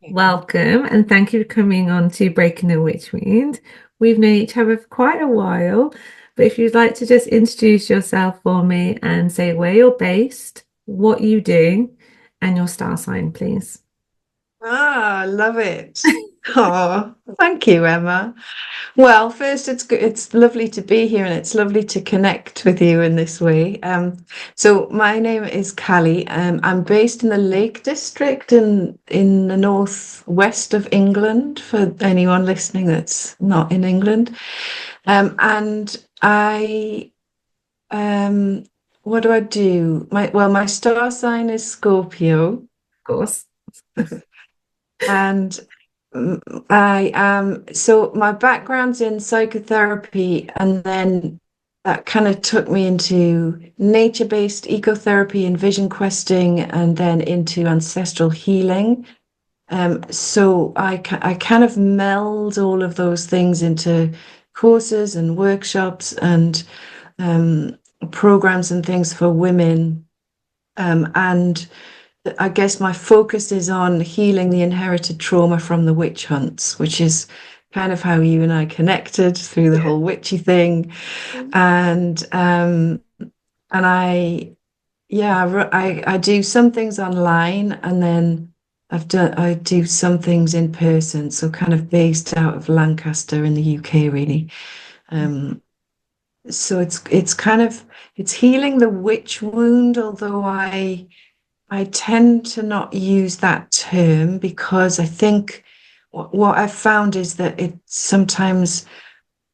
Welcome and thank you for coming on to Breaking the Witch Wound. We've known each other for quite a while, but if you'd like to just introduce yourself for me and say where you're based, what you do, and your star sign, please. Ah, love it. Oh, thank you, Emma. Well, first, it's good. It's lovely to be here, and it's lovely to connect with you in this way. So my name is Cali. I'm based in the Lake District in the northwest of England. For anyone listening that's not in England, and I what do I do? My star sign is Scorpio. Of course. And I am, so my background's in psychotherapy, and then that kind of took me into nature-based ecotherapy and vision questing, and then into ancestral healing. So I kind of meld all of those things into courses and workshops and um, programs and things for women. And I guess my focus is on healing the inherited trauma from the witch hunts, which is kind of how you and I connected through the Yeah. whole witchy thing. And and I do some things online, and then I do some things in person, so kind of based out of Lancaster in the UK, really. Um, so it's kind of it's healing the witch wound, although I tend to not use that term because I think what I've found is that it sometimes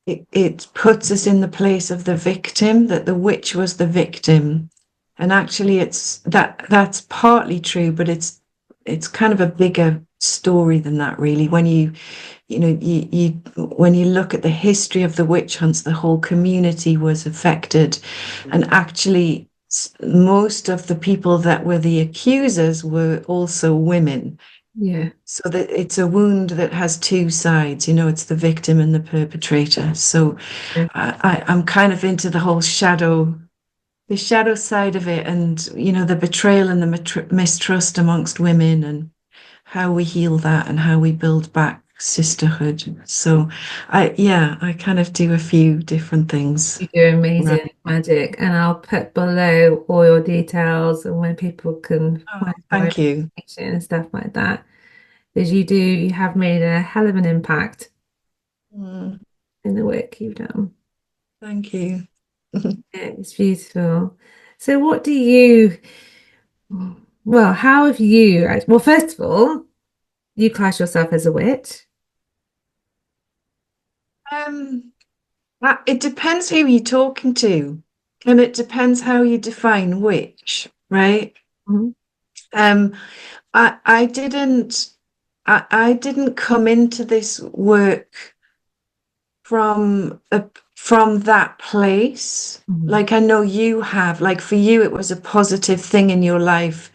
it puts us in the place of the victim, that the witch was the victim. And actually that's partly true, but it's kind of a bigger story than that, really. When you when you look at the history of the witch hunts, the whole community was affected, and actually most of the people that were the accusers were also women. Yeah. So that it's a wound that has two sides, it's the victim and the perpetrator. So I'm kind of into the shadow side of it, and the betrayal and the mistrust amongst women, and how we heal that and how we build back sisterhood. So I kind of do a few different things. You do Right. amazing magic, and I'll put below all your details and when people can Oh, find more thank you. information and stuff like that. Because you have made a hell of an impact Mm, in the work you've done. thank you. Yeah, it's beautiful. So, what do you, well, how have you, well, first of all, you class yourself as a witch. Um, it depends who you're talking to, and it depends how you define which, right? Mhm. Um, I didn't I didn't come into this work from from that place. Mhm. Like I know you have, like for you, it was a positive thing in your life.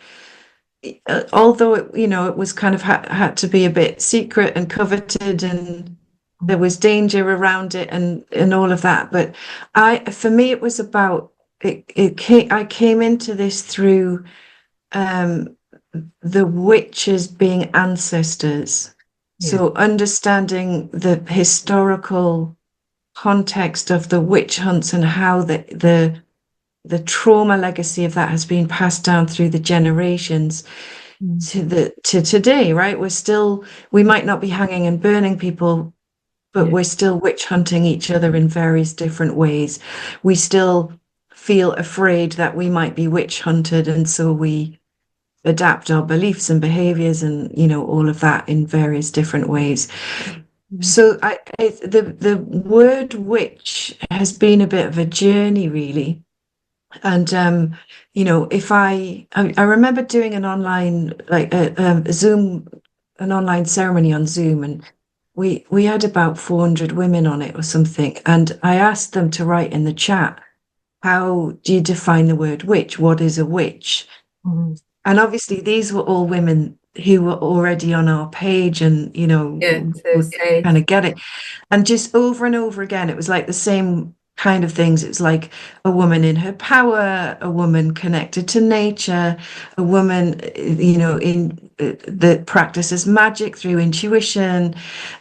Although it was kind of had to be a bit secret and coveted, and there was danger around it, and all of that. But for me, it was about I came into this through um, the witches being ancestors. Yeah. So understanding the historical context of the witch hunts and how the trauma legacy of that has been passed down through the generations Mm. to today, right? We might not be hanging and burning people, but Yeah. we're still witch hunting each other in various different ways. We still feel afraid that we might be witch hunted, and so we adapt our beliefs and behaviors and all of that in various different ways. Mm. So the word witch has been a bit of a journey, really. And if I remember doing an online, like a Zoom, an online ceremony on Zoom, and we had about 400 women on it or something, and I asked them to write in the chat, how do you define the word witch? What is a witch? Mhm. And obviously, these were all women who were already on our page, and Yeah, so would kind safe. of get it. And just over and over again, it was like the same kind of things. It's like a woman in her power, a woman connected to nature, a woman, in that practices magic through intuition,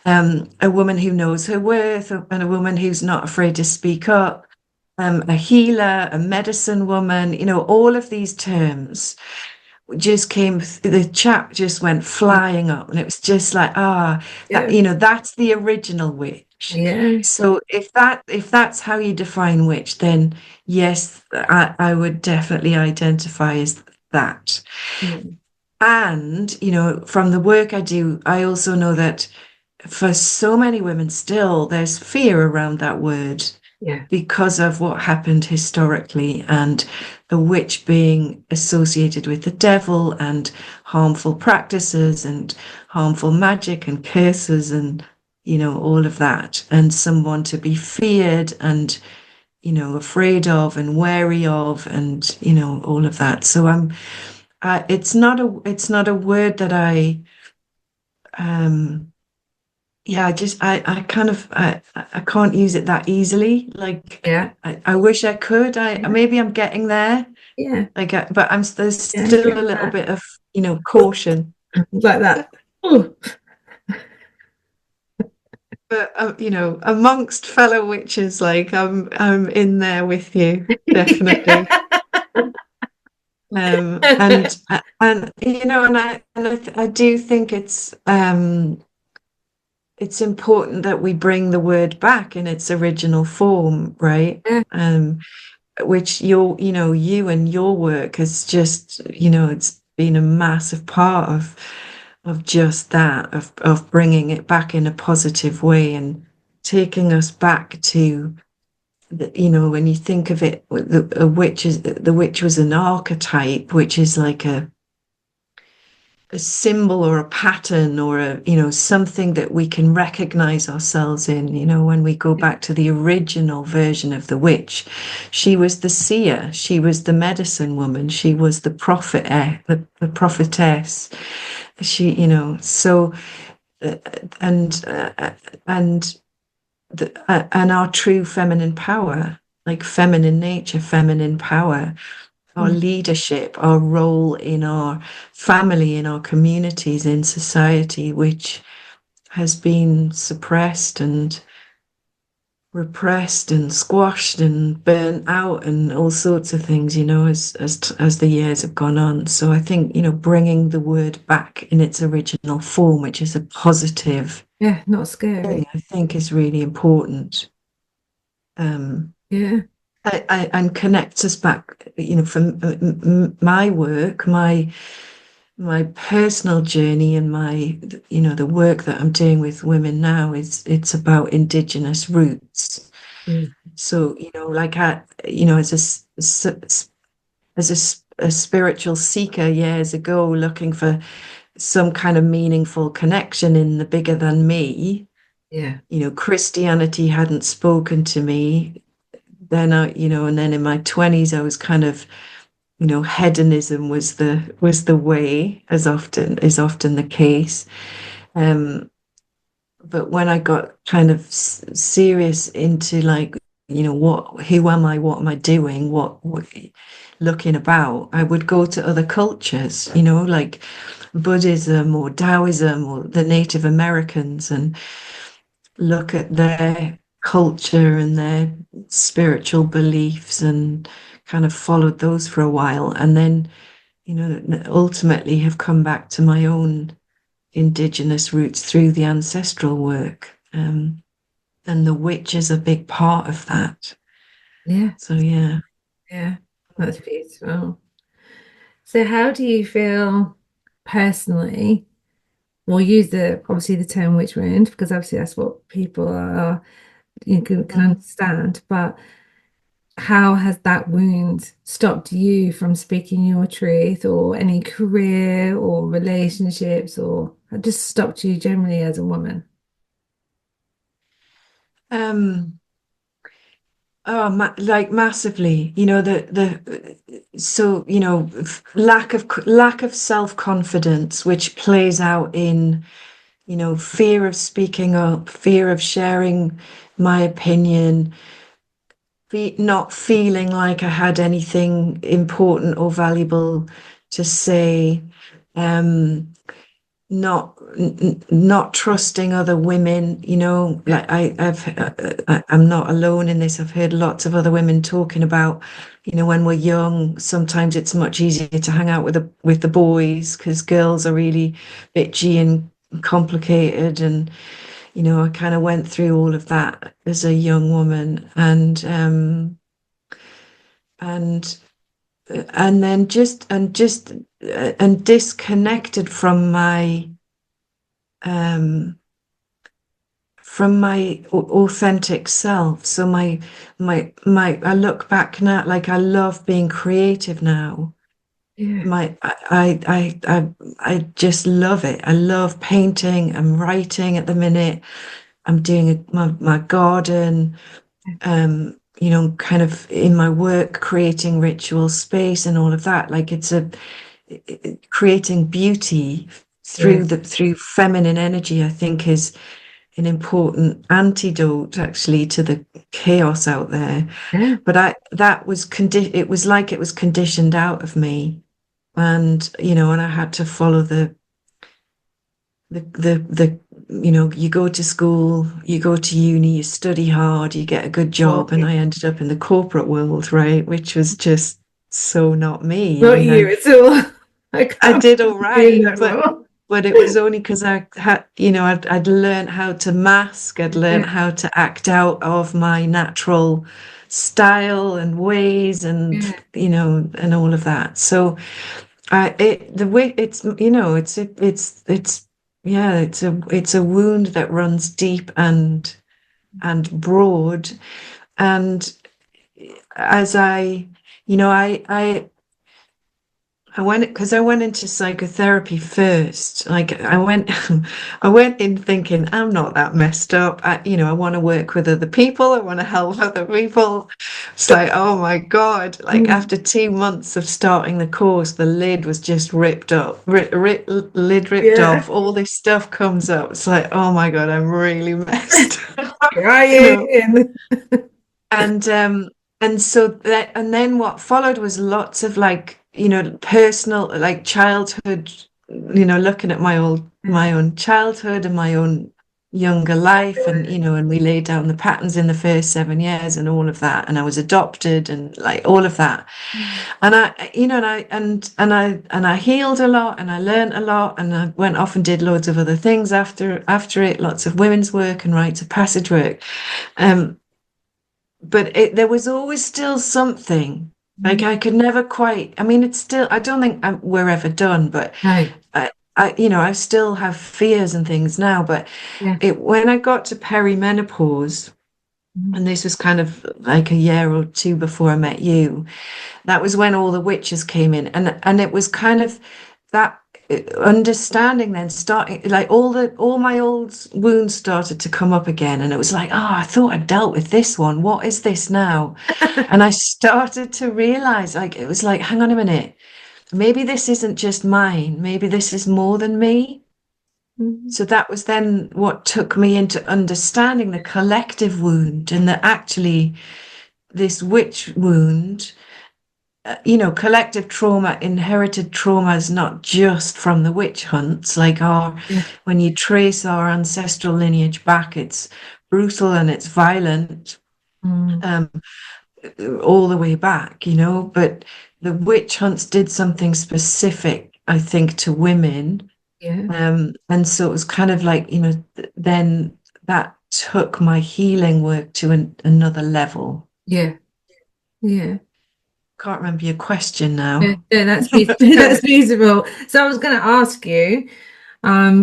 a woman who knows her worth, and a woman who's not afraid to speak up, a healer, a medicine woman, all of these terms just came, the chap just went flying up, and it was just like, that, Yeah. that's the original witch. Yeah. So if that's how you define witch, then yes, I would definitely identify as that. Yeah. And from the work I do, I also know that for so many women still there's fear around that word Yeah. because of what happened historically, and a witch being associated with the devil and harmful practices and harmful magic and curses and all of that, and someone to be feared and afraid of and wary of, and all of that. So it's not a word that um yeah, I kind of, I can't use it that easily. Like, Yeah. I wish I could. Yeah. Maybe I'm getting there. Yeah. Like, but there's Yeah. still a Get little that. bit of, caution. Like that. Oh, But amongst fellow witches, like I'm in there with you, definitely. And I do think it's important that we bring the word back in its original form, right? yeah. Which you and your work has just, it's been a massive part of just that, of bringing it back in a positive way and taking us back to when you think of it, the witch was an archetype, which is like a symbol or a pattern or something that we can recognize ourselves in. When we go back to the original version of the witch, she was the seer, she was the medicine woman, she was the prophet, the prophetess. She, so uh, and and and our true feminine power, like feminine nature, feminine power, our Mm. leadership, our role in our family, in our communities, in society, which has been suppressed and repressed and squashed and burnt out and all sorts of things, as the years have gone on. So I think, bringing the word back in its original form, which is a positive Yeah. Not thing, scary. I think is really important. Um, Yeah. and connects us back, from my work, my personal journey, and the work that I'm doing with women now, it's about Indigenous roots. Mm. So, like as a spiritual seeker years ago, looking for some kind of meaningful connection in the bigger than me, Yeah. Christianity hadn't spoken to me. Then and then in my 20s, I was kind of, hedonism was the way, as often is often the case. Um, but when I got kind of serious into, like, who am I, what am I doing, what looking about, I would go to other cultures, like Buddhism or Taoism or the Native Americans, and look at their culture and their spiritual beliefs, and kind of followed those for a while. And then, ultimately have come back to my own Indigenous roots through the ancestral work. And the witch is a big part of that. Yeah. So, yeah. Yeah. That's beautiful. So how do you feel personally? We'll use the obviously the term witch wound because obviously that's what people are can Mm. understand. But how has that wound stopped you from speaking your truth or any career or relationships or just stopped you generally as a woman? Um, like massively, so, lack of self-confidence, which plays out in, fear of speaking up, fear of sharing my opinion, fe not feeling like I had anything important or valuable to say. Um, not trusting other women, Yeah. like I'm not alone in this. I've heard lots of other women talking about, when we're young, sometimes it's much easier to hang out with the boys because girls are really bitchy and complicated. And, I kind of went through all of that as a young woman, and then and disconnected um from my authentic self. So I look back now, like I love being creative now. Yeah. I just love it. I love painting. I'm writing at the minute. I'm doing my garden, kind of in my work, creating ritual space and all of that. Like creating beauty Yeah. through feminine energy, I think is an important antidote actually to the chaos out there. Yeah. But it was like it was conditioned out of me. And, and I had to follow the you go to school, you go to uni, you study hard, you get a good Well, job. And I ended up in the corporate world, right? Which was just so not me. I not mean, you at all. I I can't did all doing right, that well. but it was only because I had, I'd learned how to mask, I'd learned Yeah. how to act out of my natural style and ways, and Yeah. and all of that. So the way it's, it's yeah, it's a wound that runs deep and broad, and as I went into psychotherapy first. Like I went in thinking I'm not that messed up. I want to work with other people. I want to help other people. It's like, oh my God. Like Mm. after 2 months of starting the course, the lid was just ripped up, lid ripped Yeah. off. All this stuff comes up. It's like, oh my God, I'm really messed up, you know. Crying. And and then what followed was lots of like, personal, like childhood, looking at Yeah. my own childhood and my own younger life, and and we laid down the patterns in the first 7 years and all of that, and I was adopted and like all of that. Mm. And I, and I healed a lot, and I learned a lot, and I went off and did loads of other things after it, lots of women's work and rites of passage work. Um, but there was always still something. Like Mm. I could never quite. I mean, it's still. I don't think we're ever done, but No. I still have fears and things now. But Yeah. when I got to perimenopause, Mm. and this was kind of like a year or two before I met you, that was when all the witches came in, and it was kind of that understanding then starting, like all my old wounds started to come up again, and it was like, oh, I thought I dealt with this one, what is this now? And I started to realize, like, it was like, hang on a minute, maybe this isn't just mine, maybe this is more than me. Mm. So that was then what took me into understanding the collective wound, and that actually this witch wound, collective trauma, inherited trauma is not just from the witch hunts. Like Yeah. when you trace our ancestral lineage back, it's brutal and it's violent, Mm. um, all the way back, But the witch hunts did something specific, I think, to women. Yeah. And so it was kind of like, then that took my healing work to another level. Yeah. Yeah. Can't remember your question Yeah, now. yeah, that's beautiful. That's beautiful. So I was going to ask you,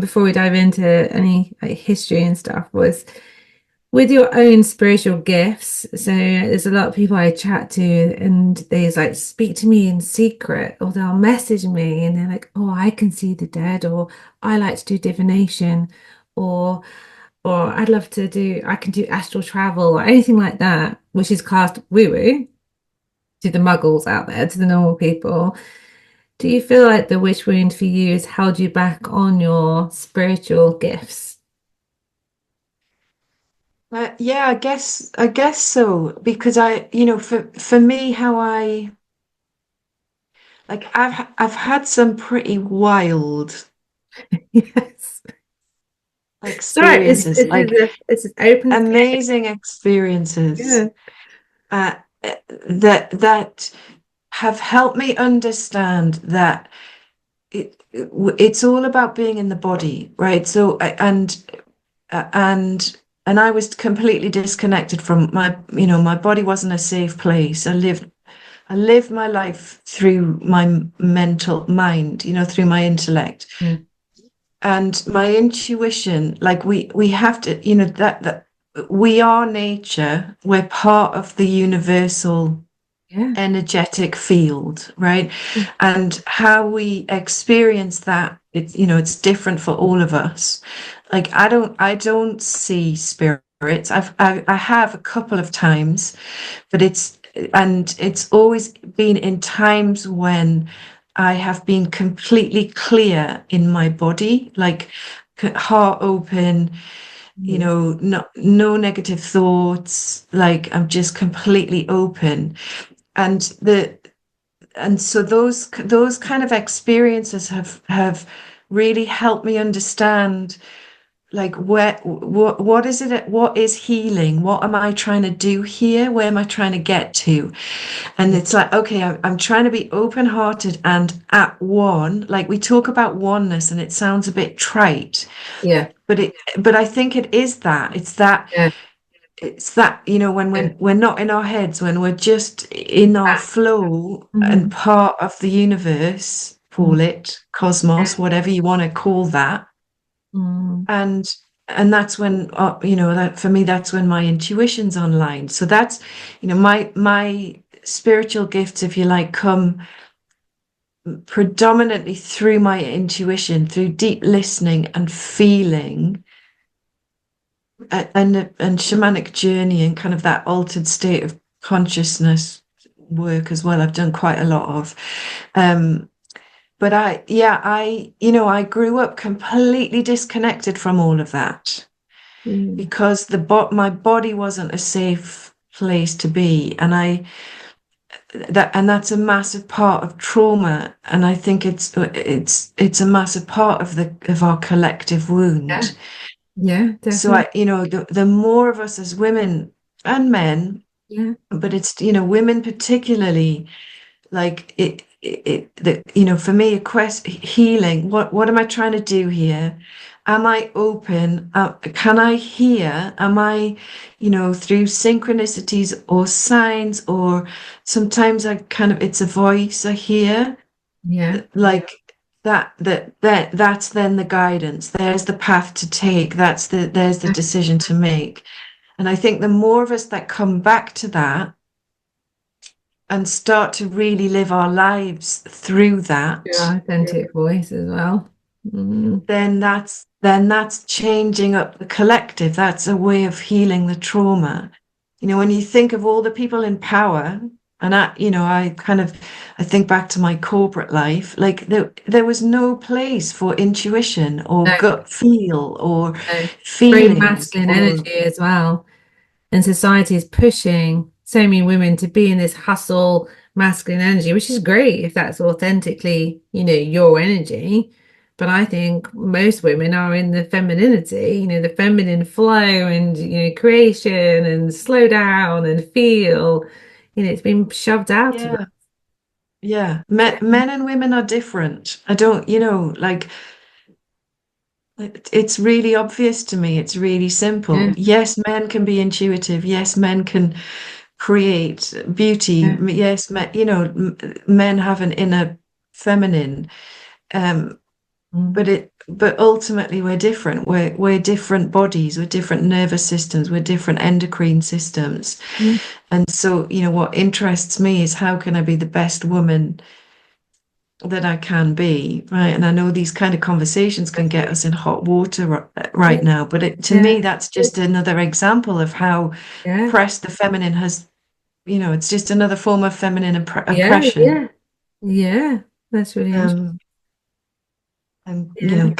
before we dive into any like history and stuff, was with your own spiritual gifts. So there's a lot of people I chat to, and they like speak to me in secret, or they'll message me, and they're like, "Oh, I can see the dead," or "I like to do divination," or "I'd love to do, I can do astral travel," or anything like that, which is classed woo-woo to the muggles out there, to the normal people. Do you feel like the witch wound for you has held you back on your spiritual gifts? Yeah, I guess so because for me how I like I've had some pretty wild Yes. Sorry, experiences, like it's an open space. amazing experiences Yeah. uh, that have helped me understand that it's all about being in the body, right? And I was completely disconnected from my body wasn't a safe place. I lived my life through my mental mind, through my intellect Mm. and my intuition. Like we have to, that we are nature. We're part of the universal Yeah. energetic field, right? Mm. And how we experience that, it's different for all of us. Like I don't see spirits. I have a couple of times, but it's always been in times when I have been completely clear in my body, like heart open, Yeah. no negative thoughts, like I'm just completely open. And the and so those kind of experiences have really helped me understand like what is it, what is healing, what am I trying to do here, where am I trying to get to? And Yeah. it's like, okay, I'm trying to be open-hearted and at one. Like we talk about oneness and it sounds a bit trite, Yeah. but I think it is that. Yeah. When Yeah. we're not in our heads, when we're just in our Ah. flow and Mhm. part of the universe, Mm. call it cosmos, Yeah. whatever you want to call that. Mm. And that's when that for me, that's when my intuition's online. So that's, my spiritual gifts, if you like, come predominantly through my intuition, through deep listening and feeling and shamanic journey and kind of that altered state of consciousness work as well. I've done quite a lot of. Um, but I grew up completely disconnected from all of that Mm. because my body wasn't a safe place to be, and that's a massive part of trauma, and I think it's a massive part of our collective Yeah. wound. Yeah. So Definitely. the more of us as women and men, Yeah. but it's, women particularly, like for me, a quest healing. What am I trying to do here? Am I open? Can I hear? Am I, through synchronicities or signs, or sometimes it's a voice I hear, Yeah. like that's then the guidance. There's the path to take. There's the Yeah. decision to make. And I think the more of us that come back to that and start to really live our lives through Your that, authentic voice as well. Mm. then that's changing up the collective. That's a way of healing the trauma. When you think of all the people in power, and I think back to my corporate life, like there was no place for intuition or No, gut feel or no. Very feeling masculine or energy as well. And society is pushing so many women to be in this hustle masculine energy, which is great if that's authentically, your energy. But I think most women are in the femininity, the feminine flow and, creation and slow down and feel. It's been shoved out of us. yeah, yeah. Men and women are different. I don't, like it's really obvious to me. It's really simple. Yeah, Yes, men can be intuitive. Yes, men can create beauty. yeah. Yes, men have an inner feminine. Um, Mm. but ultimately we're different. We're different bodies. We're different nervous systems. We're different endocrine systems. Yeah, And so, what interests me is how can I be the best woman that I can be, right? And I know these kind of conversations can get definitely. us in hot water Yeah, right now, but to yeah, me, that's just another example of how yeah, oppressed the feminine has, it's just another form of feminine yeah, oppression. yeah, yeah. That's really interesting. Um, and, Yeah,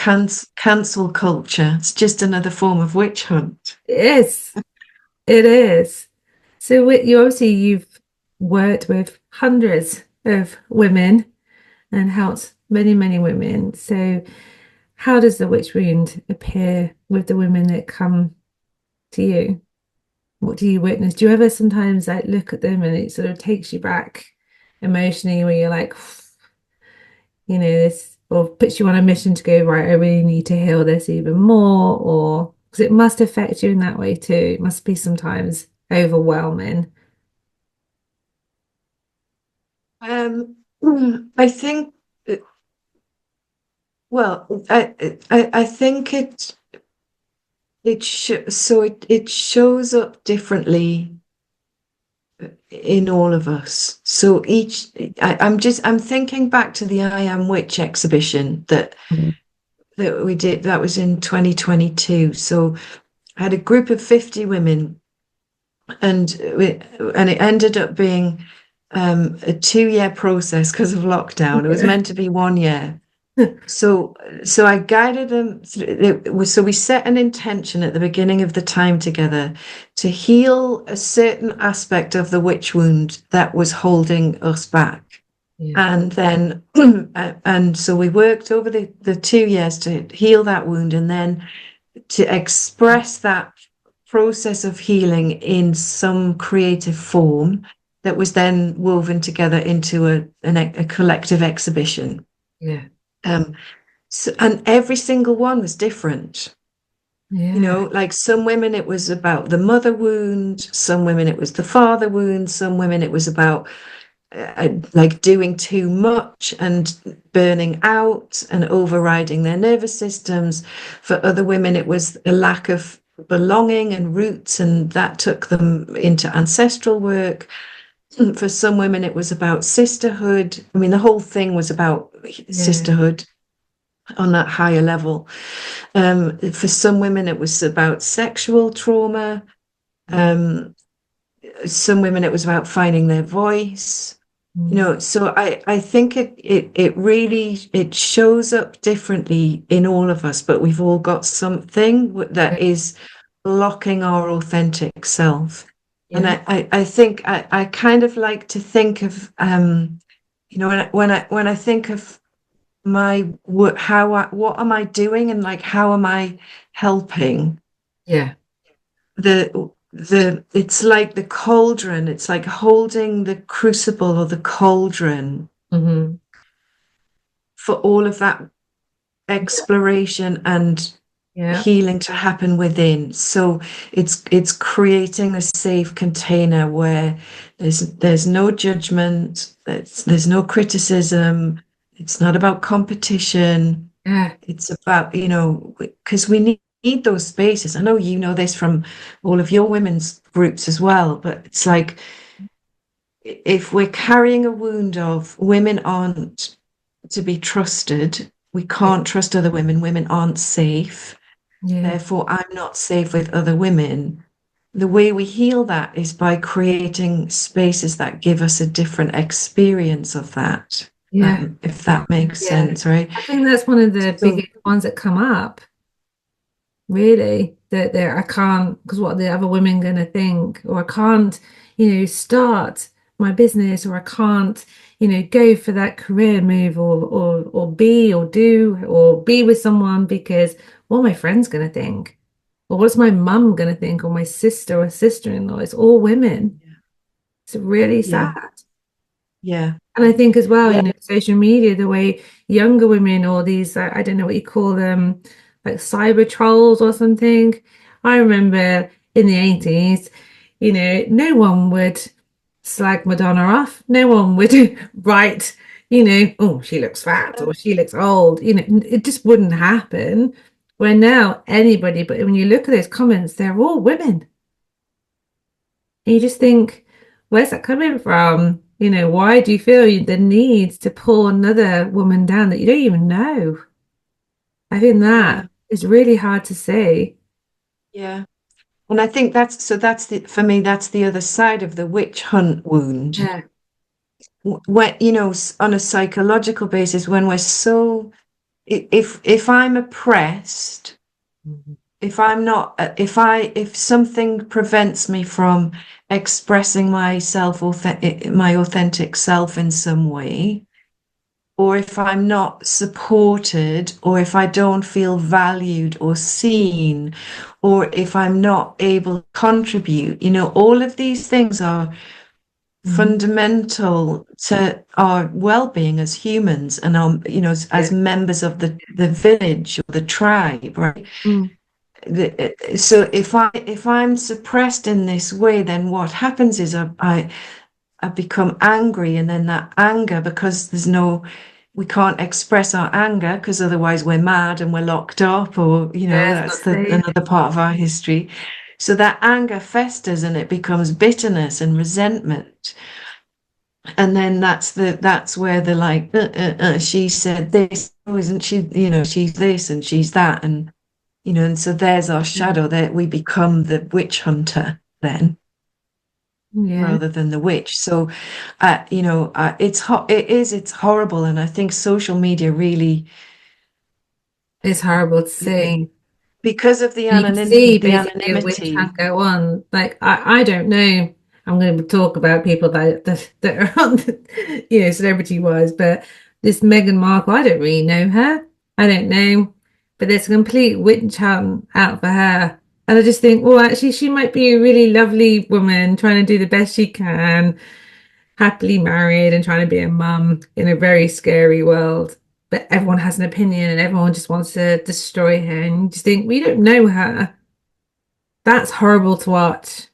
cancel culture, it's just another form of witch hunt. it is. It is. So you obviously you've worked with hundreds of women and helped many, many women. So how does the witch wound appear with the women that come to you? What do you witness? Do you ever sometimes like look at them and it sort of takes you back emotionally where you're like, this, or puts you on a mission to go, right, I really need to heal this even more, or because it must affect you in that way too. It must be sometimes overwhelming. Um, I think, well, I think it shows up differently in all of us. So I'm thinking back to the I Am Witch exhibition that we did. That was in 2022. So I had a group of 50 women, and it ended up being a 2 year process because of lockdown. It was Yeah. meant to be 1 year. So, so I guided them through. So we set an intention at the beginning of the time together to heal a certain aspect of the witch wound that was holding us back. Yeah. And then, and so we worked over the 2 years to heal that wound and then to express that process of healing in some creative form that was then woven together into a collective exhibition. Yeah. Um, and every single one was different. Yeah. Like some women, it was about the mother wound, some women, it was the father wound, some women, it was about like doing too much and burning out and overriding their nervous systems. For other women, it was a lack of belonging and roots, and that took them into ancestral work. For some women, it was about sisterhood. I mean, the whole thing was about Yeah. sisterhood on that higher level. For some women, it was about sexual trauma. Mm. Some women, it was about finding their voice. Mm. So I think it really it shows up differently in all of us, but we've all got something Yeah. that is blocking our authentic self. And Yeah. I think I kind of like to think of when I think of my what am I doing and like how am I helping Yeah. the it's like the cauldron, it's like holding the crucible or the cauldron Hmm. for all of that exploration and Yeah. healing to happen within. So it's creating a safe container where there's no judgment, there's no criticism, it's not about competition. Yeah. It's about, because we need those spaces. I know you know this from all of your women's groups as well, but it's like if we're carrying a wound of women aren't to be trusted, we Yeah. can't trust other women, women aren't safe, Yeah. therefore I'm not safe with other women. The way we heal that is by creating spaces that give us a different experience of that, Yeah. if that makes Yeah. sense, right? I think that's one of the So, biggest ones that come up, really, that I can't, because what are the other women going to think? Or I can't, start my business, or I can't, go for that career move, or be or do or be with someone because what are my friends going to think? Or what's my mum going to think? Or my sister or sister-in-law? It's all women. It's really yeah, sad. yeah, And I think as well, yeah, social media, the way younger women or these, I don't know what you call them, like cyber trolls or something. I remember in the 80s, no one would slag Madonna off. No one would write, oh, she looks fat or she looks old. It just wouldn't happen. Where now anybody, but when you look at those comments, they're all women. And you just think, where's that coming from? Why do you feel the need to pull another woman down that you don't even know? I think yeah, that is really hard to see. yeah. And I think that's for me, that's the other side of the witch hunt wound. Yeah. When, on a psychological basis, when we're so, if I'm oppressed, if I'm not, if something prevents me from expressing myself, my authentic self in some way, or if I'm not supported, or if I don't feel valued or seen, or if I'm not able to contribute, all of these things are Mm. fundamental to our well-being as humans and our, as Yeah. members of the village or the tribe, right? Mm. So if I'm suppressed in this way, then what happens is I become angry, and then that anger, because we can't express our anger because otherwise we're mad and we're locked up, or Yeah, it's that's not safe. another part of our history. So that anger festers and it becomes bitterness and resentment, and then that's where the like she said this, oh, isn't she, she's this and she's that, and so there's our Mm. shadow, that we become the witch hunter then Yeah, rather than the witch. So it's horrible, and I think social media really, it's horrible to see. because of And you can see the basically a witch hunt anonymity. go on. Like I don't know. I'm going to talk about people that are on, celebrity wise, but this Meghan Markle, I don't really know her. I don't know, but there's a complete witch hunt out for her. And I just think, well, actually, she might be a really lovely woman trying to do the best she can, happily married and trying to be a mum in a very scary world. But everyone has an opinion and everyone just wants to destroy her. And you just think, we don't know her. That's horrible to watch.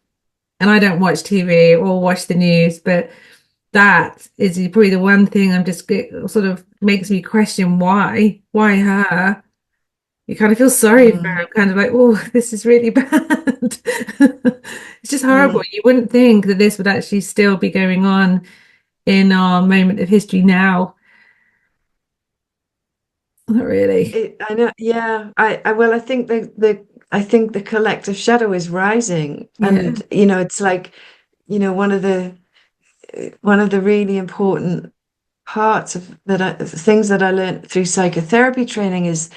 And I don't watch TV or watch the news, but that is probably the one thing I'm just sort of makes me question why? Why her? You kind of feel sorry for her. Mm, I'm kind of like, oh, this is really bad. It's just horrible. mm. You wouldn't think that this would actually still be going on in our moment of history now. Not really. I know, yeah. Well, I think the collective shadow is rising, Yeah. and it's like, one of the really important parts of things that I learned through psychotherapy training is,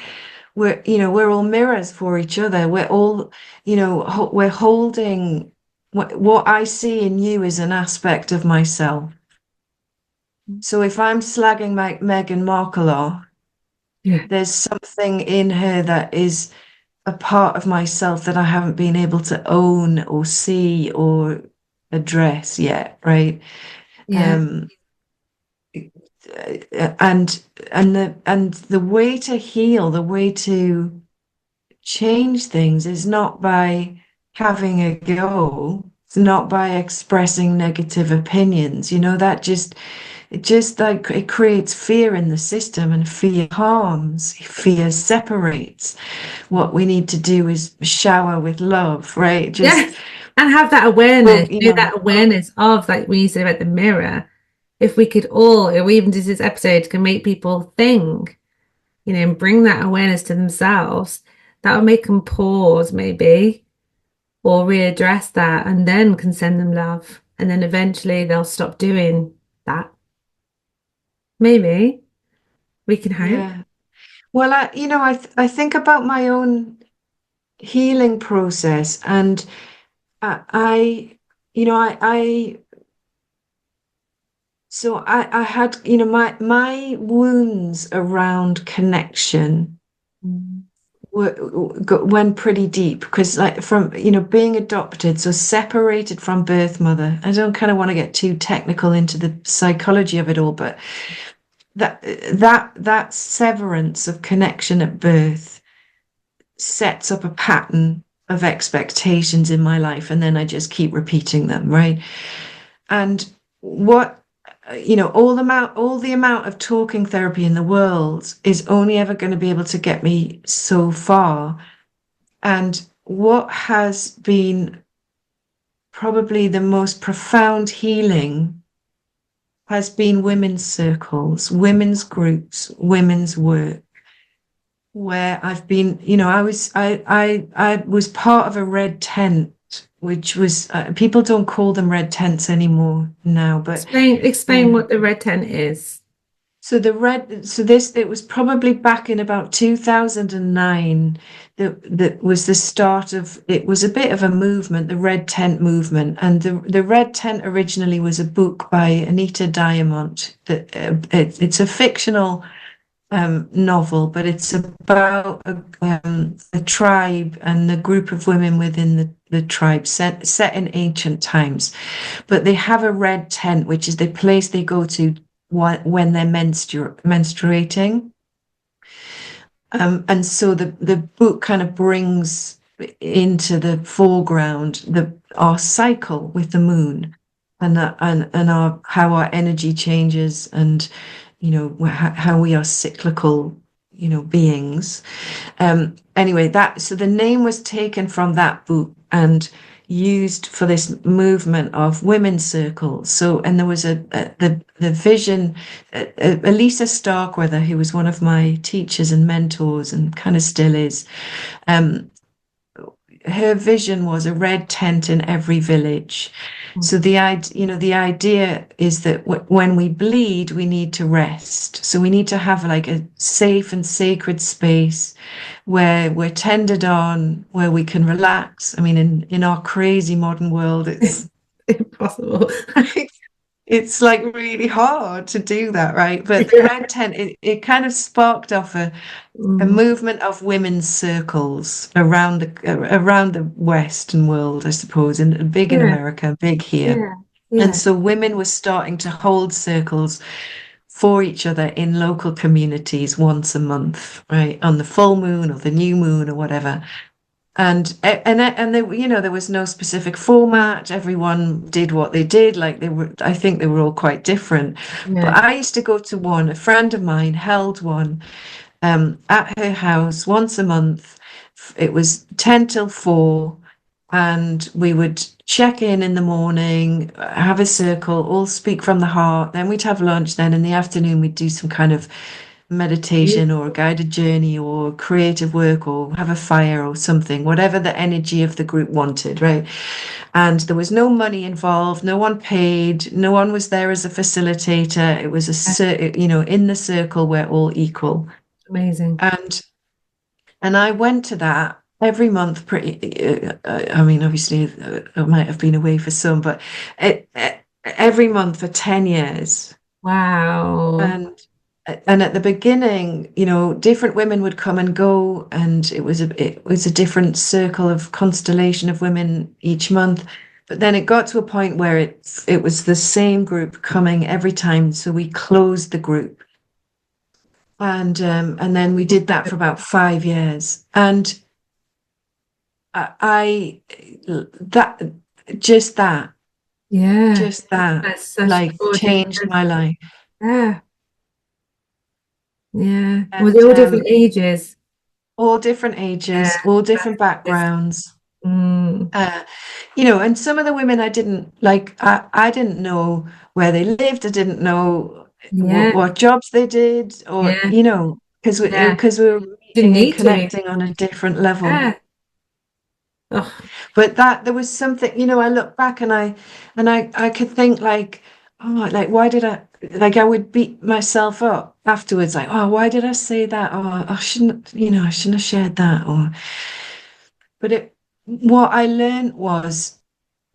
we're all mirrors for each other. We're all, we're holding what I see in you is an aspect of myself. So if I'm slagging Meghan Markle off, Yeah. there's something in her that is a part of myself that I haven't been able to own or see or address yet, right? Yeah. Um, and the way to heal, the way to change things is not by having a go. It's not by expressing negative opinions. It just like it creates fear in the system, and fear harms, fear separates. What we need to do is shower with love, right? Just, Yes. And have that awareness, well, you know, that awareness of, like when you said about the mirror, if we could all, or even just this episode can make people think, and bring that awareness to themselves, that will make them pause maybe, or readdress that, and then can send them love. And then eventually they'll stop doing that. Maybe we can hope. yeah. Well, I think about my own healing process, and I you know, I so I had, my wounds around connection Mm. went pretty deep, because, like, from, being adopted, so separated from birth mother. I don't kind of want to get too technical into the psychology of it all, but that severance of connection at birth sets up a pattern of expectations in my life, and then I just keep repeating them, right? And what all the amount of talking therapy in the world is only ever going to be able to get me so far. And what has been probably the most profound healing has been women's circles, women's groups, women's work, where I've been, I was part of a red tent, which was, people don't call them red tents anymore now, but Explain um, what the red tent is. it was probably back in about 2009 that was the start of, it was a bit of a movement, the Red Tent movement. And the Red Tent originally was a book by Anita Diamont. It's a fictional novel, but it's about a tribe and the group of women within the tribe set in ancient times. But they have a red tent, which is the place they go to when they're menstruating. And so the book kind of brings into the foreground our cycle with the moon and our how our energy changes and how we are cyclical beings. Anyway, that so the name was taken from that book and used for this movement of women's circles. So, and there was the vision. Elisa Starkweather, who was one of my teachers and mentors, and kind of still is. Um, Her vision was a red tent in every village. So the idea is that when we bleed, we need to rest. So we need to have like a safe and sacred space where we're tended on, where we can relax. I mean, in our crazy modern world, it's Impossible. it's like really hard to do that, right? But the Yeah. red tent, it kind of sparked off a Mm. movement of women's circles around the Western world, I suppose, and big in Yeah. America, big here. Yeah. And Yeah. so women were starting to hold circles for each other in local communities once a month, right? On the full moon or the new moon or whatever. And they, there was no specific format. Everyone did what they did. Like I think they were all quite different. But Yeah. I used to go to one. A friend of mine held one at her house once a month. It was 10 till 4, and we would check in the morning, have a circle, all speak from the heart. Then we'd have lunch. Then in the afternoon, we'd do some kind of meditation or a guided journey or creative work or have a fire or something, whatever the energy of the group wanted, right? And there was no money involved, no one paid, no one was there as a facilitator. It was in the circle we're all equal. Amazing. And I went to that every month I mean, obviously I might have been away for some, but every month for 10 years. Wow. And at the beginning, different women would come and go, and it was a different circle of constellation of women each month. But then it got to a point where it was the same group coming every time, so we closed the group, and then we did that for about 5 years, and I that just that Yeah. just that That's such like gorgeous. changed my life. Yeah. Yeah. Was And it all different ages? all different Yeah. ages, all different That's, backgrounds. mm, Uh, and some of the women I didn't like, I didn't know where they lived. I didn't know yeah. what jobs they did, or, Yeah. because Yeah. we were Didn't meeting and need to. connecting on a different level. Yeah. Oh, But there was something, I look back and I could think like, oh, like, why did I would beat myself up afterwards, like, oh, why did I say that? Oh, I shouldn't have shared that. But what I learned was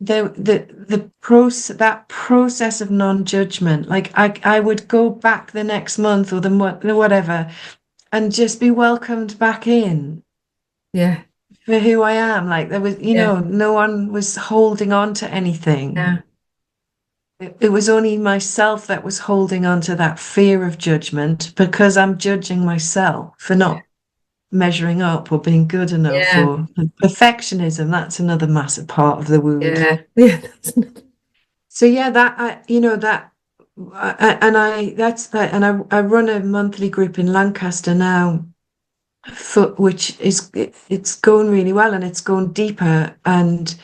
the process, that process of non-judgment. Like I would go back the next month or the whatever and just be welcomed back in yeah. for who I am. Like there was, Yeah. no one was holding on to anything. Yeah. It was only myself that was holding on to that fear of judgment because I'm judging myself for Yeah. not measuring up or being good enough, Yeah. or perfectionism. That's another massive part of the wound. Yeah. Yeah. So yeah, that I run a monthly group in Lancaster now, which it's going really well and it's going deeper, and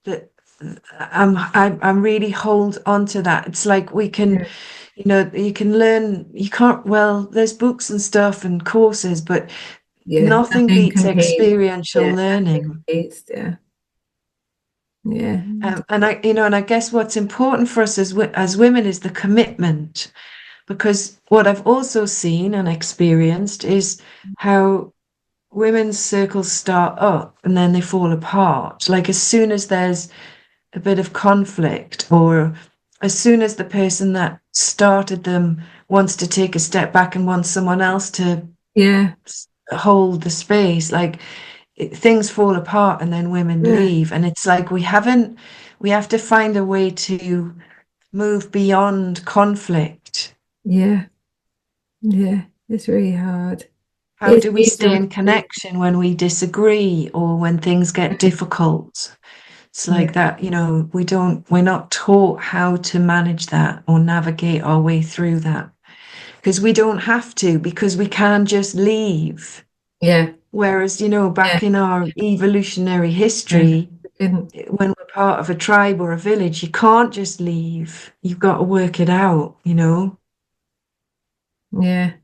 that I'm really hold on to that. It's like we can, Yeah. you can learn. You can't. Well, there's books and stuff and courses, but Yeah. nothing Nothing beats compares. experiential Yeah. Nothing learning. compares. Yeah. Yeah. And I guess what's important for us as women is the commitment. because what I've also seen and experienced is how women's circles start up and then they fall apart. Like as soon as there's a bit of conflict, or as soon as the person that started them wants to take a step back and wants someone else to Yeah, hold the space, like things fall apart and then women yeah, leave. And it's like we have to find a way to move beyond conflict. yeah, yeah. It's really hard. How It's do we stay wisdom. in connection when we disagree or when things get difficult? It's Yeah, like that, we're not taught how to manage that or navigate our way through that because we don't have to, because we can just leave. yeah, Whereas, yeah, back in our evolutionary yeah. history, And when we're part of a tribe or a village, you can't just leave. You've got to work it out. yeah.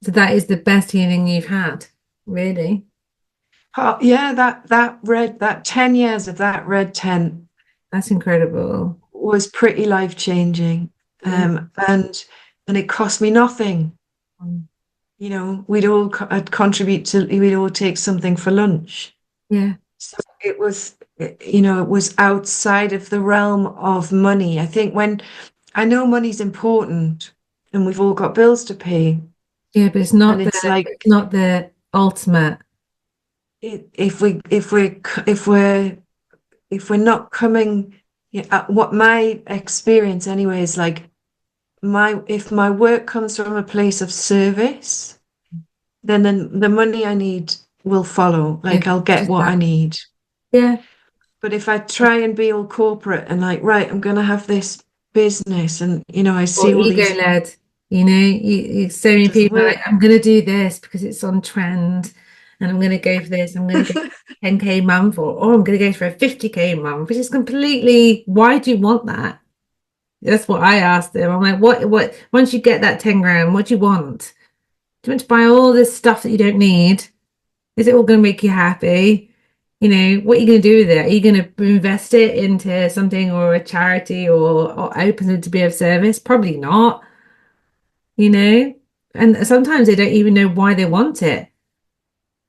So that is the best healing you've had, really. Yeah, that 10 years of that red tent That's incredible. was pretty life changing. Yeah. And it cost me nothing. Mm. I'd contribute to, we'd all take something for lunch. Yeah. So it was outside of the realm of money. I think when I know money's important and we've all got bills to pay, Yeah, but and it's like it's not the ultimate. if we're not coming, yeah, what my experience anyway is like my if my work comes from a place of service, then the money I need will follow. Yeah, Like I'll get just what I that. need. Yeah. But if I try and be all corporate and like, right, I'm gonna have this business, and I Or see all ego these, led, so many doesn't people are like, work. I'm gonna do this because it's on trend and I'm gonna go for this. I'm gonna go 10K month or I'm gonna go for a 50K month, which is completely, why do you want that? That's what I asked them. I'm like, once you get that 10 grand, what do you want? Do you want to buy all this stuff that you don't need? Is it all going to make you happy? What are you going to do with it? Are you going to invest it into something or a charity or open it to be of service? Probably not, you know? And sometimes they don't even know why they want it.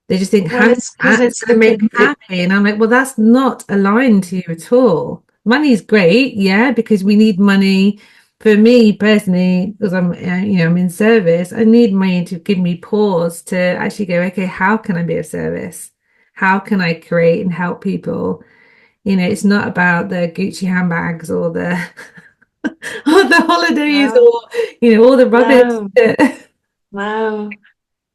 They just think Well, having it's because that's it's going to make them it. happy. And I'm like, well, that's not aligned to you at all. Money's great, yeah, because we need money. For me personally, because I'm in service, I need money to give me pause to actually go, okay, how can I be of service? How can I create and help people? It's not about the Gucci handbags or the or the holidays No, or all the rubbish. no, no.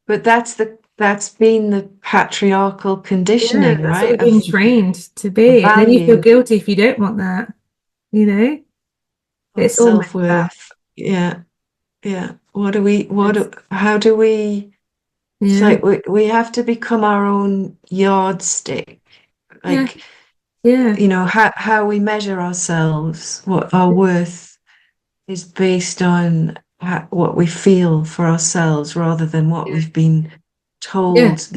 But that's been the patriarchal Yeah, conditioning, that's what right? we've been Of trained to be. And then you feel value, guilty if you don't want that, you know? of It's all mixed up. self-worth. Yeah, yeah. It's, How do we, it's yeah, like we have to become our own yardstick. yeah, Like, yeah, how we measure ourselves, what our worth is based on what we feel for ourselves rather than what yeah, we've been yeah, told.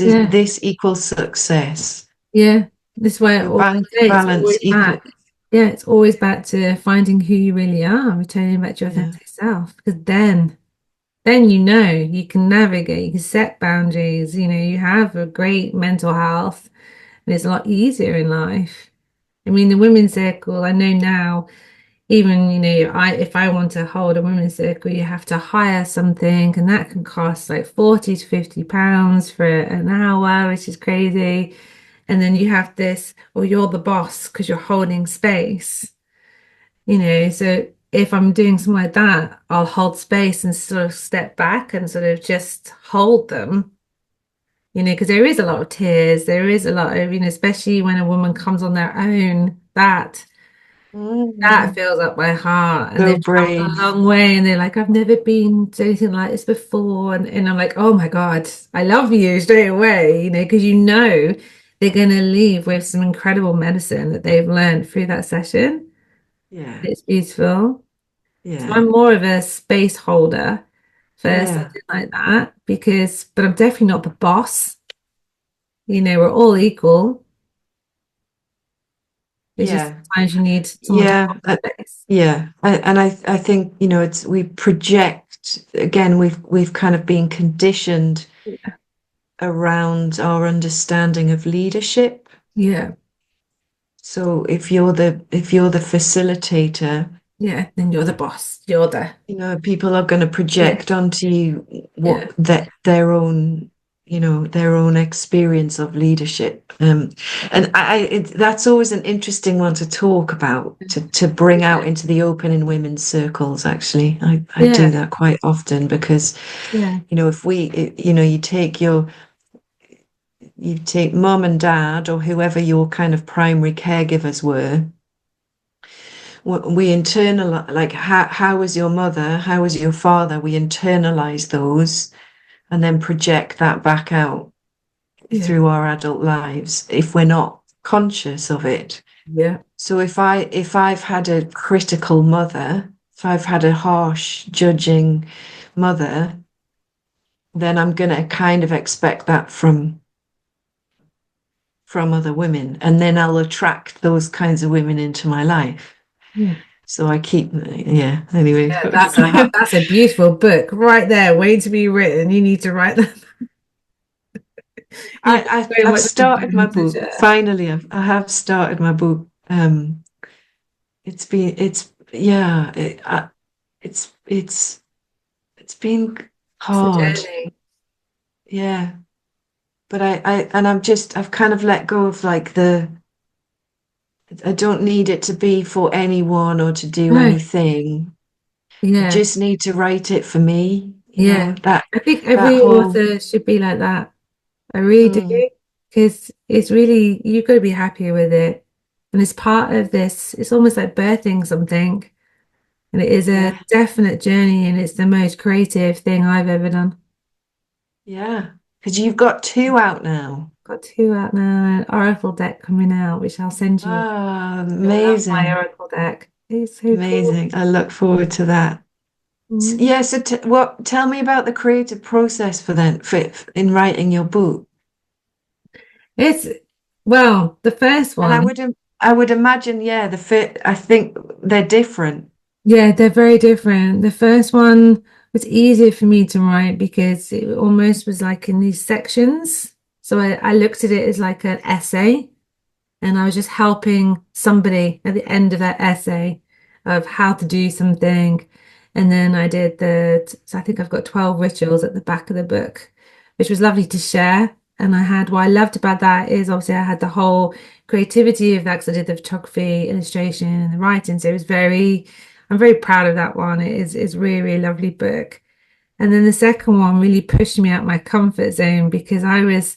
yeah, This equals success. yeah. This way I Your always bank say it's balance always equal. back. Yeah, it's always back to finding who you really are, returning back to your Yeah, authentic self. Because then you can navigate, you can set boundaries, you have a great mental health, and it's a lot easier in life. I mean, the women's circle, I know now, even, I if I want to hold a women's circle, you have to hire something, and that can cost like 40 to 50 pounds for an hour, which is crazy. And then you have this, or you're the boss because you're holding space, so if I'm doing something like that, I'll hold space and sort of step back and sort of just hold them, because there is a lot of tears, there is a lot of, especially when a woman comes on their own, that mm, fills up my heart, and so they've traveled a brave. long way and they're like, I've never been to anything like this before. And I'm like, oh my God, I love you straight away, because they're going to leave with some incredible medicine that they've learned through that session. Yeah, It's beautiful. So yeah, I'm more of a space holder for yeah. something like that but I'm definitely not the boss. We're all equal. It's just Yeah. sometimes you need someone to Yeah. hold the space. Yeah. And I think, it's we project again, we've kind of been conditioned around our understanding of leadership. Yeah, So if you're the facilitator, yeah. Then you're the boss. You're the people are going to yeah, project onto you yeah, what that their own experience of leadership. And that's always an interesting one to talk about, to bring out yeah, into the open in women's circles. Actually, I do yeah, that quite often because, yeah, if you take mom and dad or whoever your kind of primary caregivers were. We internalize, like, how was your mother, how was your father, we internalize those and then project that back out yeah, through our adult lives if we're not conscious of it. yeah, So if I've had a critical mother, if I've had a harsh judging mother, then I'm going to kind of expect that from other women, and then I'll attract those kinds of women into my life. yeah. So I keep, yeah, anyway. Yeah, that's a beautiful book right there, waiting to be written. You need to write that. You've got I, so I've much started my wisdom to book. share. Finally, I have started my book. Yeah, it's been It's a hard. journey. Yeah, but I've kind of let go of like I don't need it to be for anyone or to do No, anything. I yeah, just need to write it for me. yeah. That I think that every whole. author should be like that. I really Mm, do. Because it's really, you've got to be happy with it. And it's part of this, it's almost like birthing something. And it is a yeah, definite journey, and it's the most creative thing I've ever done. yeah, because you've got two out now. Got two out now, an Oracle deck coming out, which I'll send you. Ah, You'll love my amazing. Oracle deck. It's so cool. Amazing. I look forward to that. Mm. Yeah, so tell me about the creative process in writing your book. It's, well, the first And I one, would I would imagine, yeah, I think they're different. yeah, they're very different. The first one was easier for me to write because it almost was like in these sections. So I looked at it as like an essay. And I was just helping somebody at the end of that essay of how to do something. And then I did so I think I've got 12 rituals at the back of the book, which was lovely to share. And what I loved about that is obviously I had the whole creativity of that because I did the photography, illustration, and the writing. So I'm very proud of that one. It's really, really lovely book. And then the second one really pushed me out my comfort zone because I was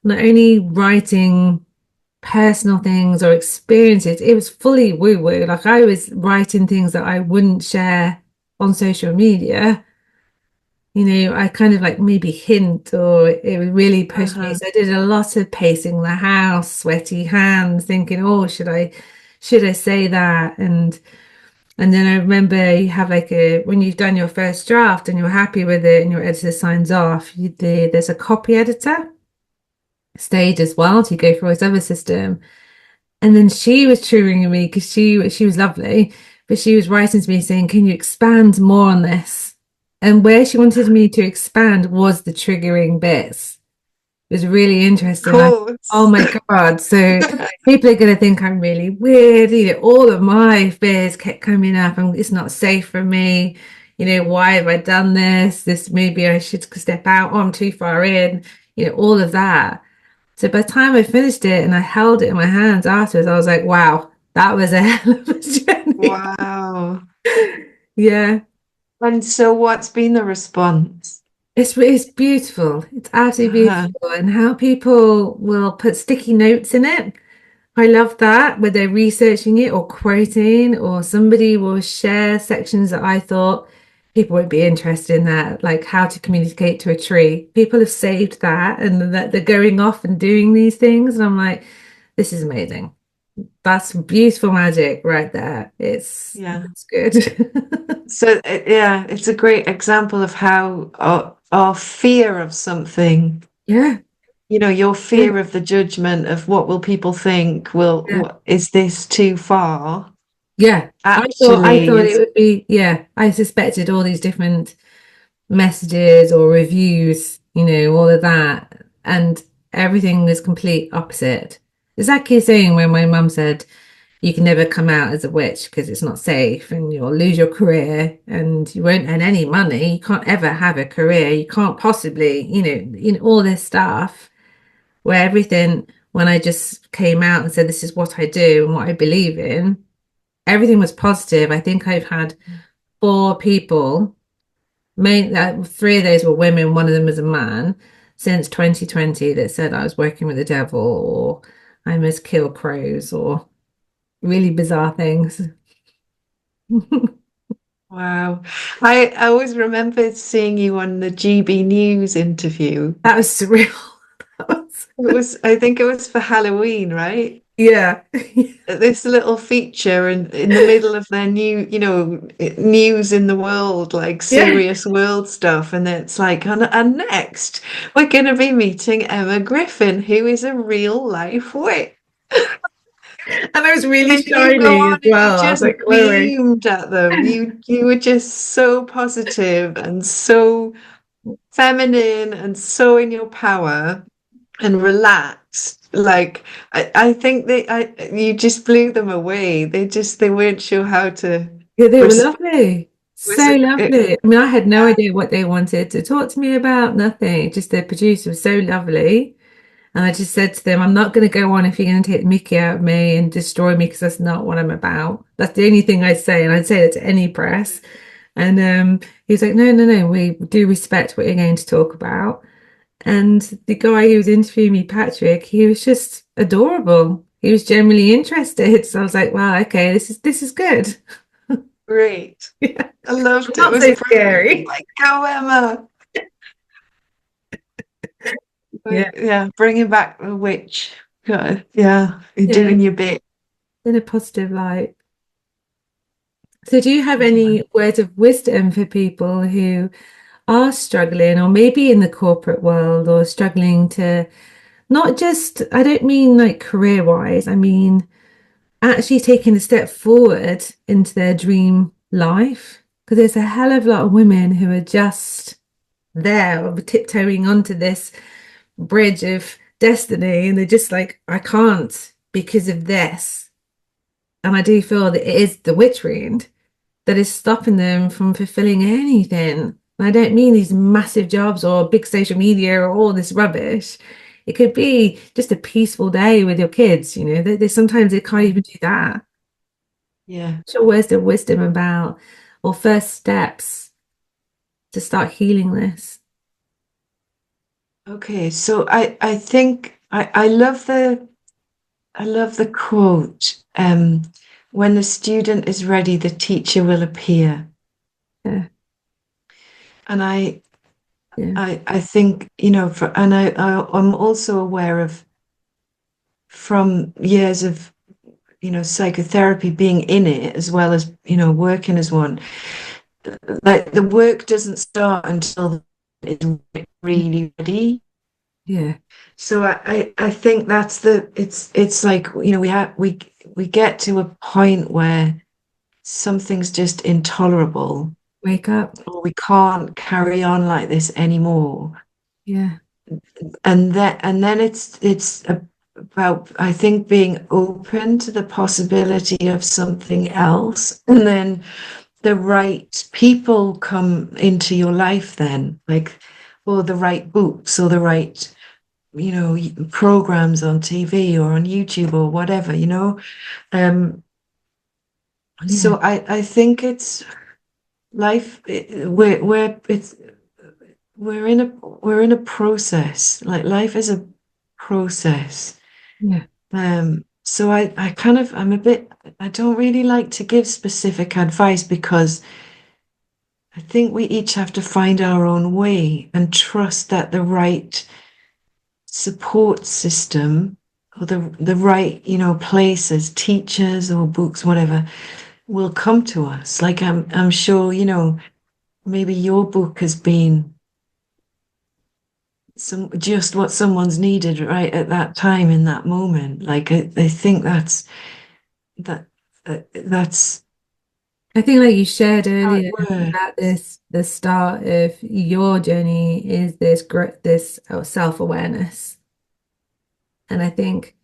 not only writing personal things or experiences. It was fully woo woo. Like I was writing things that I wouldn't share on social media. I kind of like maybe hint or it would really push me. Uh-huh. So I did a lot of pacing the house, sweaty hands, thinking, oh, should I say that? And then I remember you have like when you've done your first draft and you're happy with it and your editor signs off, there's a copy editor stage as well to go through this other system. And then she was triggering me because she was lovely, but she was writing to me saying, "Can you expand more on this?" And where she wanted me to expand was the triggering bits. It was really interesting. Cool. Oh my God. So people are going to think I'm really weird. All of my fears kept coming up and it's not safe for me. Why have I done this? Maybe I should step out. Oh, I'm too far in. All of that. So by the time I finished it and I held it in my hands afterwards, I was like, wow, that was a hell of a journey. Wow. Yeah, And so what's been the response? it's beautiful. It's absolutely Uh-huh. beautiful. And how people will put sticky notes in it. I love that, where they're researching it or quoting, or somebody will share sections that I thought people would be interested in that, like how to communicate to a tree. People have saved that and that they're going off and doing these things. And I'm like, this is amazing. That's beautiful magic right there. Yeah. It's good. So yeah, it's a great example of how our fear of something Yeah, your Yeah. fear of the judgment of what will people think? Yeah. Is this too far? Yeah. I Actually, thought it would be, yeah, I suspected all these different messages or reviews, all of that. And everything was complete opposite. Exactly the same when my mum said, you can never come out as a witch because it's not safe and you'll lose your career and you won't earn any money. You can't ever have a career. You can't possibly, all this stuff where everything, when I just came out and said, this is what I do and what I believe in, everything was positive. I think I've had four people, three of those were women, one of them was a man, since 2020 that said I was working with the devil or I must kill crows or really bizarre things. wow. I always remember seeing you on the GB News interview. That was surreal. That was, I think it was for Halloween, right? yeah. This little feature in the middle of their news in the world, like Yeah. serious world stuff. And it's like, and next, we're going to be meeting Emma Griffin, who is a real life witch. And I was really And you go shiny as on and you well. I was just like glowing. beamed at them. You were just so positive and so feminine and so in your power and relaxed. Like I think you just blew them away. They weren't sure how to Yeah, they were respond. lovely. Was So lovely. I mean, I had no idea what they wanted to talk to me about, nothing. Just the producer was so lovely. And I just said to them, I'm not going to go on if you're going to take the mickey out of me and destroy me because that's not what I'm about. That's the only thing I'd say. And I'd say that to any press. And he was like, no, no, no, we do respect what you're going to talk about. And the guy who was interviewing me, Patrick, he was just adorable. He was genuinely interested. So I was like, wow, okay, this is good. great. Yeah. I loved it. It Not was so brilliant. scary. Like, go Emma. Yeah. Yeah, bringing back the witch. Good. Yeah, you're Yeah. doing your bit. In a positive light. So do you have any words of wisdom for people who are struggling or maybe in the corporate world or struggling to not just, I don't mean like career wise, I mean actually taking a step forward into their dream life? Because there's a hell of a lot of women who are just there or tiptoeing onto this bridge of destiny and they're just like, I can't because of this. And I do feel that it is the witch wound that is stopping them from fulfilling anything. And I don't mean these massive jobs or big social media or all this rubbish. It could be just a peaceful day with your kids, they sometimes they can't Yeah. even do that. Yeah. So where's the wisdom about or first steps to start healing this? Okay, so I think I love the quote, when the student is ready, the teacher will appear. Yeah, And yeah, I think, I'm also aware of from years of, psychotherapy being in it as well as, working as one. Like the work doesn't start until it's really ready. yeah, So I think that's it's like, we get to a point where something's just intolerable wake up. or we can't carry on like this anymore. Yeah, And then it's about, I think, being open to the possibility of something else. And then the right people come into your life then, like, or the right books or the right, programs on TV or on YouTube or whatever, Um, yeah, so I think it's life, we're in a process. Like life is a process. yeah, So I kind of, I don't really like to give specific advice because I think we each have to find our own way and trust that the right support system or the right, places, teachers or books, whatever, will come to us. Like I'm sure, maybe your book has been just what someone's needed right at that time in that moment. Like I think that that's I think like you shared how it earlier about works. this, the start of your journey is this self-awareness. And I think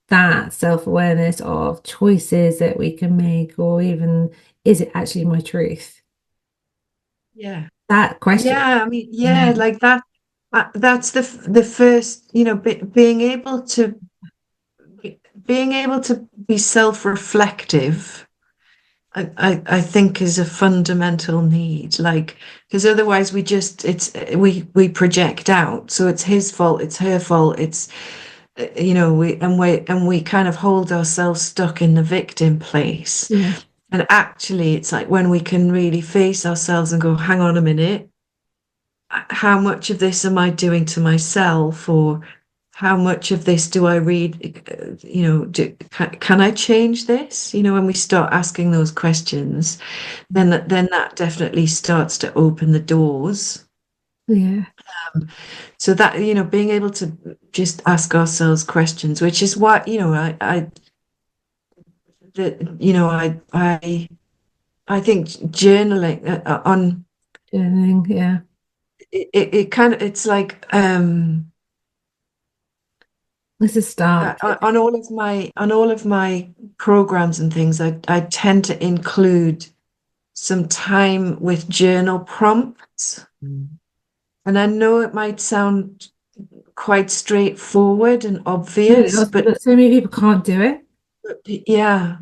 that self-awareness of choices that we can make, or even is it actually my truth? Yeah. That question, Yeah, I mean, you yeah, know, like that. That's the first, being able to be self-reflective. I think is a fundamental need. Like, because otherwise we project out. So it's his fault, it's her fault, it's we kind of hold ourselves stuck in the victim place. yeah, And actually, it's like when we can really face ourselves and go, hang on a minute, how much of this am I doing to myself, or how much of this do I read? Can I change this? When we start asking those questions, then that definitely starts to open the doors. yeah, So that, being able to just ask ourselves questions, which is what, that, I think journaling on journaling, yeah, it kind of, it's like, it's a start. on all of my programs and things, I tend to include some time with journal prompts. Mm. And I know it might sound quite straightforward and Really obvious, awesome, but so many people can't do it. yeah,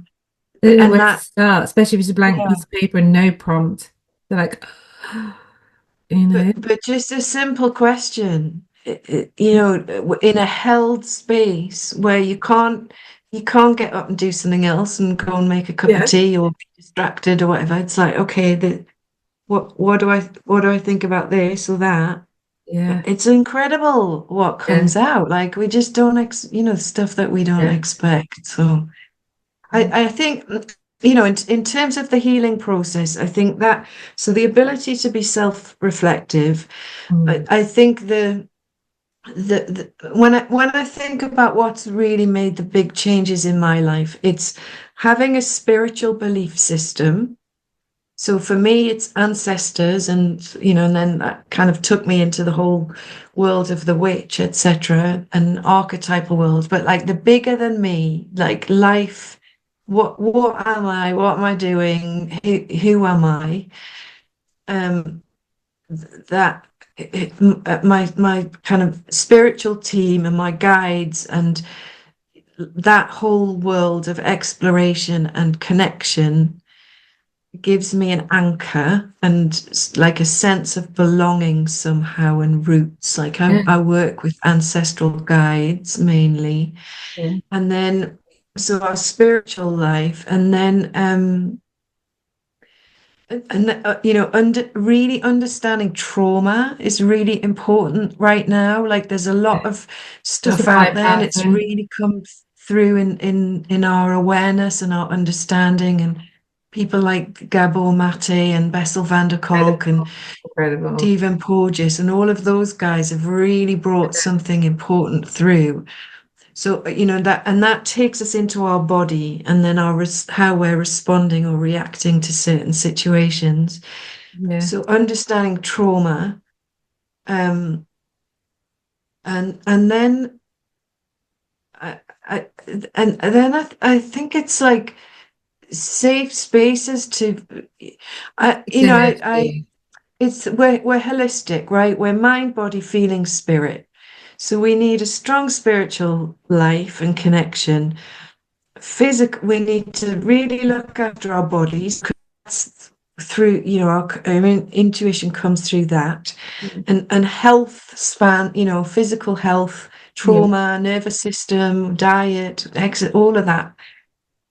They don't know and where to that, start, especially if it's a blank yeah, piece of paper and no prompt. They're like, you know, but just a simple question, in a held space where you can't get up and do something else and go and make a cup of yeah, tea or be distracted or whatever. It's like, okay, what do I think about this or that? yeah, It's incredible what yeah, comes out. Like we just don't stuff that we don't yeah. expect. So I think, in terms of the healing process, I think that, so the ability to be self-reflective, I, Mm. I think when I think about what's really made the big changes in my life, it's having a spiritual belief system. So for me, it's ancestors, and then that kind of took me into the whole world of the witch, etc., and archetypal world. But like the bigger than me, like life, what am I? What am I doing? Who am I? Um, that my kind of spiritual team and my guides and that whole world of exploration and connection gives me an anchor and like a sense of belonging somehow and roots. Like I, Yeah, I work with ancestral guides mainly. yeah, And then so our spiritual life, and then really understanding trauma is really important right now. Like there's a lot of just stuff out about there, and it's bypassing. really come through in our awareness and our understanding. And people like Gabor Mate and Bessel van der Kolk and Incredible, incredible. Stephen Porges and all of those guys have really brought something important through. So, that takes us into our body and then how we're responding or reacting to certain situations. Yeah, So understanding trauma, um, and then I, I and then I think it's like safe spaces to, I it's you so know much. I it's we're holistic, right? We're mind, body, feeling, spirit. So we need a strong spiritual life and connection. Physical, we need to really look after our bodies, 'cause that's through, I mean, intuition comes through that, and health span, physical health, Yeah, trauma, nervous system, diet, exit, all of that.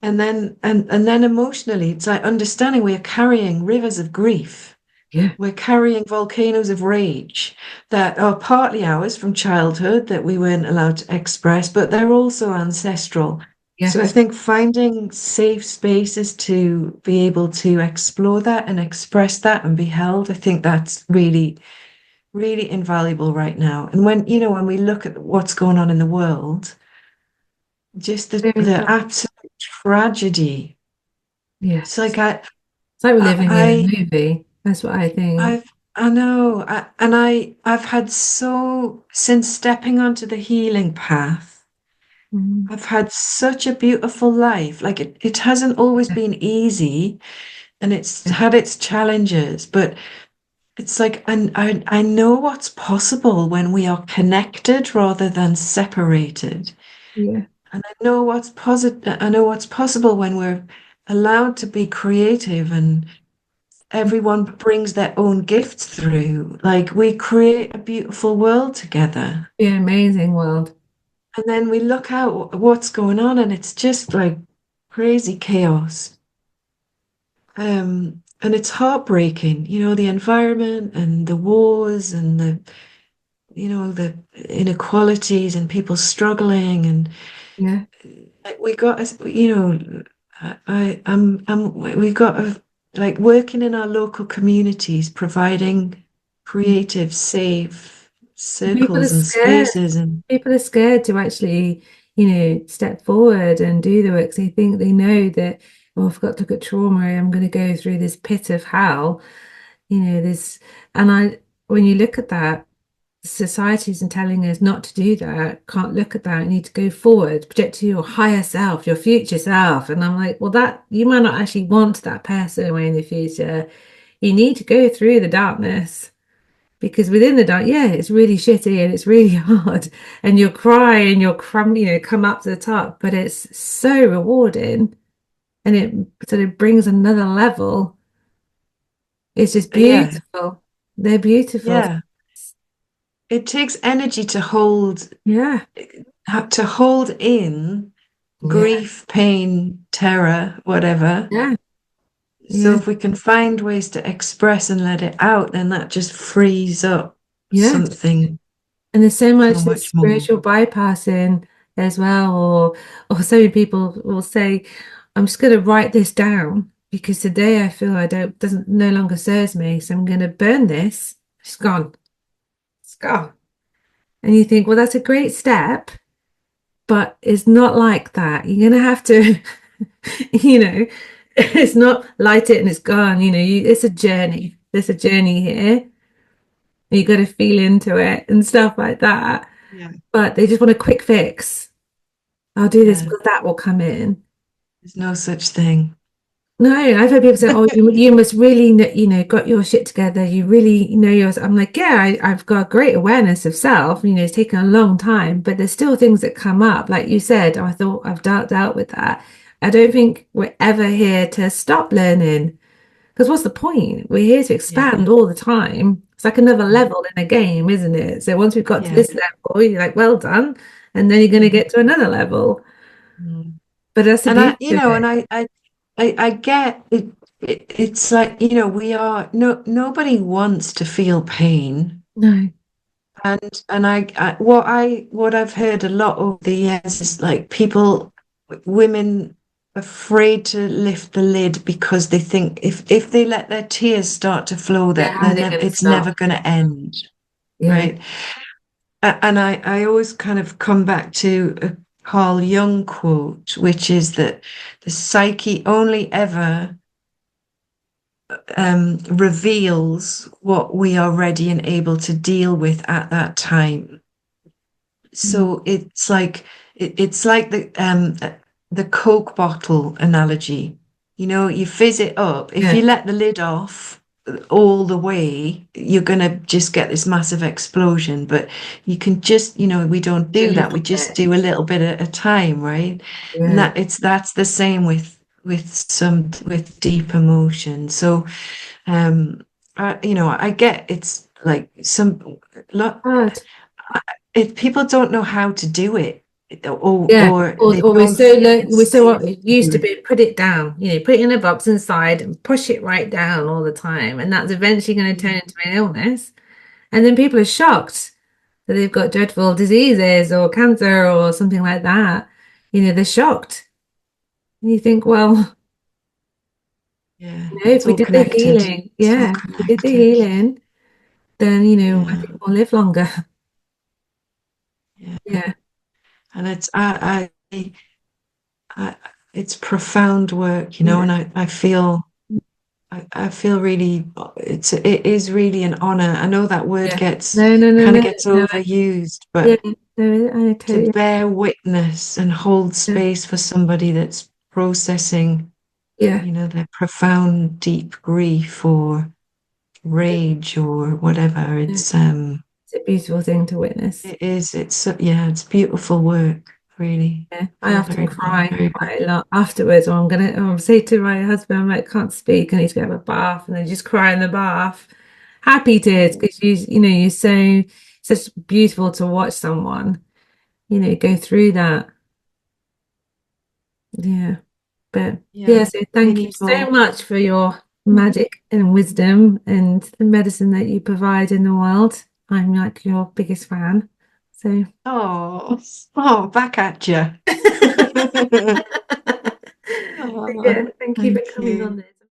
And then emotionally, it's like understanding we are carrying rivers of grief. yeah, We're carrying volcanoes of rage that are partly ours from childhood that we weren't allowed to express, but they're also ancestral. So I yes, think finding safe spaces to be able to explore that and express that and be held, I think that's really really invaluable right now. And when we look at what's going on in the world, just Very the tough. absolute tragedy. It's like Yes. It's like we're living in a I, movie. That's what I think. I know, I've had so, since stepping onto the healing path, Mm. I've had such a beautiful life. Like it hasn't always Yeah. been easy and it's had its challenges, but it's like, I know what's possible when we are connected rather than separated. Yeah. And I know what's possible when we're allowed to be creative and everyone brings their own gifts through. Like we create a beautiful world together. Be an amazing world. And then we look out what's going on and it's just like crazy chaos. And it's heartbreaking, the environment and the wars and the inequalities and people struggling and Yeah. like we got us, we got like working in our local communities, providing creative, safe People are circles and scared. spaces and People are scared to actually, step forward and do the work. They think they know that, oh, I've got to look at trauma. I'm going to go through this pit of hell. This, and when you look at that, society isn't telling us not to do that, can't look at that, you need to go forward, project to your higher self, your future self. And I'm like, well, that you might not actually want that person away in the future. You need to go through the darkness because within the dark, yeah, it's really shitty and it's really hard, and you'll cry and you'll come up to the top, but it's so rewarding and it sort of brings another level. It's just yeah, beautiful. They're beautiful. yeah. It takes energy Yeah, to hold in yeah, grief, pain, terror, whatever. yeah, So yeah, if we can find ways to express and let it out, then that just frees up yeah. something And there's so so much this much more. spiritual bypassing as well, or so many people will say, I'm just going to write this down because today I feel I don't doesn't no longer serves me, so I'm going to burn this. It's gone. It's gone. And you think, well, that's a great step, but it's not like that. You're going to have to, it's not light it and it's gone. It's a journey. There's a journey here. You got to feel into it and stuff like that. Yeah, But they just want a quick fix. I'll do this yeah. because that will come in. There's no such thing. No, I've heard people say, "Oh, you must really, got your shit together. You really know yours." I'm like, yeah, I've got great awareness of self. It's taken a long time, but there's still things that come up. Like you said, I thought I've dealt with that. I don't think we're ever here to stop learning because what's the point? We're here to Yeah, expand all the time. It's like another yeah, level in a game, isn't it? So once we've got to yeah. this level, you're like, well done, and then you're going to Mhm. get to another level. Mm. But that's the And beauty of it. I get it, it's like, we are nobody wants to feel pain. No. And what I've heard a lot over the years is like women afraid to lift the lid because they think if they let their tears start to flow Yeah, that how's it going to it's never stop? going to end, Yeah. right? And I always kind of come back to a Carl Jung quote, which is that the psyche only ever reveals what we are ready and able to deal with at that time. Mm. So it's like the Coke bottle analogy. You fizz it up. If you Yeah. let the lid off all the way, you're gonna just get this massive explosion. But you can just, we don't A do that. We little just bit. do a little bit at a time, right? And Yeah. that's the same with deep emotion. So I get it's like some lot Hard. if people don't know how to do it Yeah. or they Or don't feel we're it's so what safe it to used do to it. be put it down, put it in a box inside and push it right down all the time. And that's eventually going to turn Yeah, into an illness. And then people are shocked that they've got dreadful diseases or cancer or something like that. They're shocked. And you think, well, yeah, if it's we all did the connected. healing, It's all yeah, if we did the connected. healing. then, I Yeah, think we'll live longer. yeah. Yeah, And I it's profound work, yeah, and I feel really it is really an honor. I know that word yeah. gets No, no, no, kind of no, gets no. overused, Yeah, but no, I to totally. bear witness and hold Yeah, space for somebody that's processing, yeah. their profound, deep grief or rage or whatever. Yeah. It's a beautiful thing to witness. Yeah, it's beautiful work, really. Yeah, I Feel often very good, cry very good. quite a lot afterwards, or I'll say to my husband, I'm like, can't speak, I need to go have a bath, and then just cry in the bath. Happy tears because you're such beautiful to watch someone, go through that. Yeah. But yeah, Yeah, so we thank you need so more. much for your magic and wisdom and the medicine that you provide in the world. I'm like your biggest fan. So Back at you. Oh, yeah, thank you for thank coming on you. this.